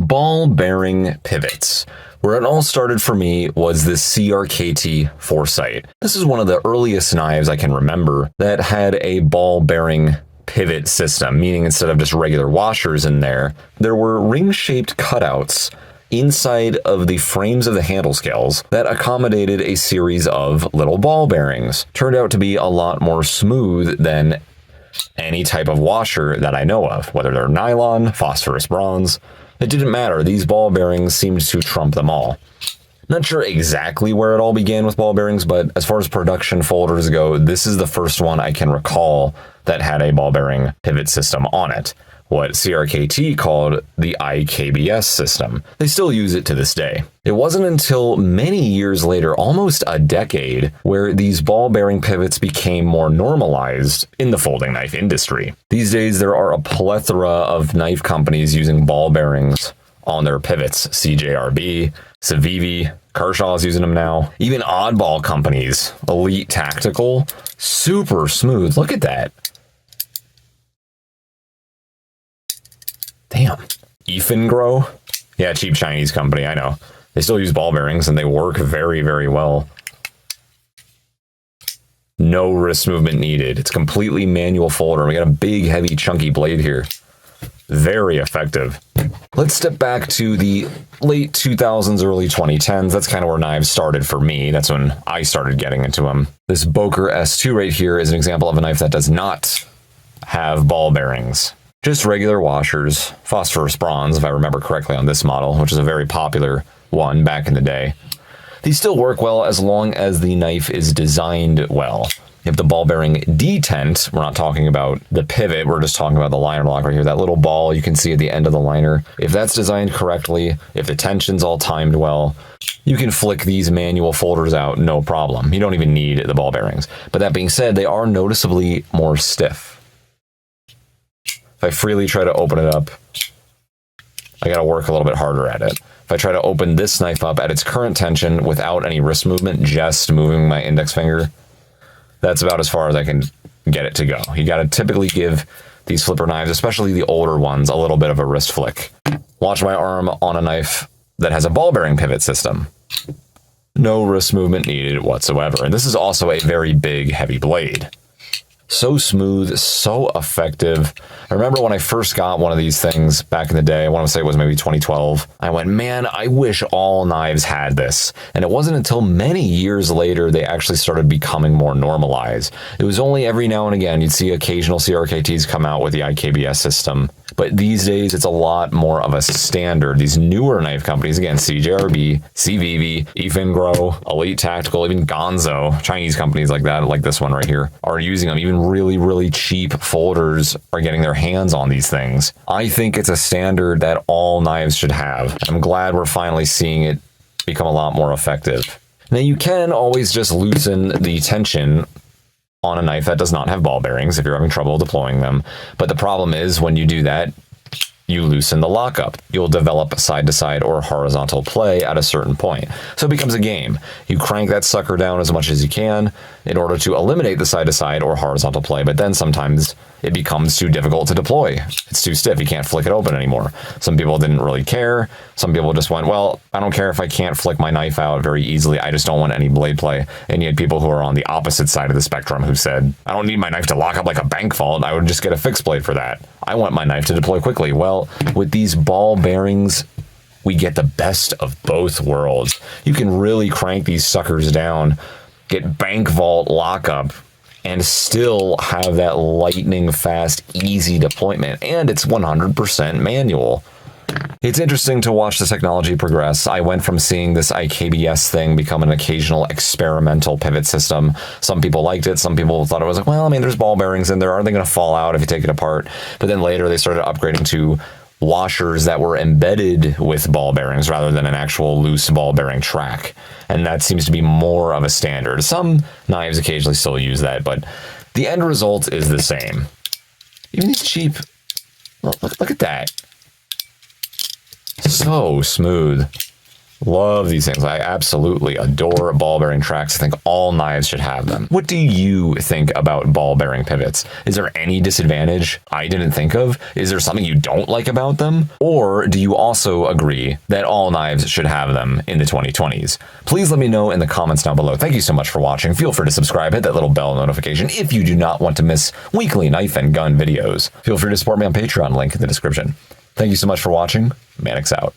ball bearing pivots. Where it all started for me was the CRKT Foresight. This is one of the earliest knives I can remember that had a ball bearing pivot system, meaning instead of just regular washers in there were ring-shaped cutouts inside of the frames of the handle scales that accommodated a series of little ball bearings. Turned out to be a lot more smooth than any type of washer that I know of, whether they're nylon, phosphorus bronze. It didn't matter. These ball bearings seemed to trump them all. Not sure exactly where it all began with ball bearings, but as far as production folders go, this is the first one I can recall that had a ball bearing pivot system on it. What CRKT called the IKBS system. They still use it to this day. It wasn't until many years later, almost a decade, where these ball bearing pivots became more normalized in the folding knife industry. These days, there are a plethora of knife companies using ball bearings on their pivots. CJRB, Civivi, Kershaw's using them now. Even oddball companies, Elite Tactical, super smooth. Look at that. Damn. Ifengro? Yeah, cheap Chinese company, I know. They still use ball bearings and they work very, very well. No wrist movement needed. It's completely manual folder. We got a big, heavy, chunky blade here. Very effective. Let's step back to the late 2000s, early 2010s. That's kind of where knives started for me. That's when I started getting into them. This Boker S2 right here is an example of a knife that does not have ball bearings. Just regular washers, phosphorus bronze, if I remember correctly on this model, which is a very popular one back in the day. These still work well as long as the knife is designed well. If the ball bearing detent, we're not talking about the pivot, we're just talking about the liner block right here, that little ball you can see at the end of the liner. If that's designed correctly, if the tension's all timed well, you can flick these manual folders out, no problem. You don't even need the ball bearings. But that being said, they are noticeably more stiff. If I freely try to open it up, I gotta work a little bit harder at it. If I try to open this knife up at its current tension without any wrist movement, just moving my index finger, that's about as far as I can get it to go. You gotta typically give these flipper knives, especially the older ones, a little bit of a wrist flick. Watch my arm on a knife that has a ball bearing pivot system. No wrist movement needed whatsoever. And this is also a very big, heavy blade. So smooth, so effective. I remember when I first got one of these things back in the day, I want to say it was maybe 2012, I went, man, I wish all knives had this. And it wasn't until many years later they actually started becoming more normalized. It was only every now and again you'd see occasional CRKTs come out with the IKBS system. But these days, it's a lot more of a standard. These newer knife companies, again, CJRB, Civivi, Ifengro, Elite Tactical, even Gonzo, Chinese companies like that, like this one right here, are using them. Even really, really cheap folders are getting their hands on these things. I think it's a standard that all knives should have. I'm glad we're finally seeing it become a lot more effective. Now, you can always just loosen the tension on a knife that does not have ball bearings if you're having trouble deploying them. But the problem is when you do that, you loosen the lockup. You'll develop side-to-side or horizontal play at a certain point. So it becomes a game. You crank that sucker down as much as you can in order to eliminate the side-to-side or horizontal play, but then sometimes it becomes too difficult to deploy. It's too stiff. You can't flick it open anymore. Some people didn't really care. Some people just went, well, I don't care if I can't flick my knife out very easily. I just don't want any blade play. And you had people who are on the opposite side of the spectrum who said, I don't need my knife to lock up like a bank vault. I would just get a fixed blade for that. I want my knife to deploy quickly. Well, with these ball bearings, we get the best of both worlds. You can really crank these suckers down, get bank vault lockup, and still have that lightning fast, easy deployment. And it's 100% manual. It's interesting to watch the technology progress. I went from seeing this IKBS thing become an occasional experimental pivot system. Some people liked it. Some people thought it was like, well, I mean, there's ball bearings in there. Aren't they going to fall out if you take it apart? But then later they started upgrading to washers that were embedded with ball bearings rather than an actual loose ball bearing track. And that seems to be more of a standard. Some knives occasionally still use that, but the end result is the same. Even these cheap, look at that. So smooth. Love these things. I absolutely adore ball bearing tracks. I think all knives should have them. What do you think about ball bearing pivots? Is there any disadvantage I didn't think of? Is there something you don't like about them? Or do you also agree that all knives should have them in the 2020s? Please let me know in the comments down below. Thank you so much for watching. Feel free to subscribe, hit that little bell notification if you do not want to miss weekly knife and gun videos. Feel free to support me on Patreon, link in the description. Thank you so much for watching. Mannix out.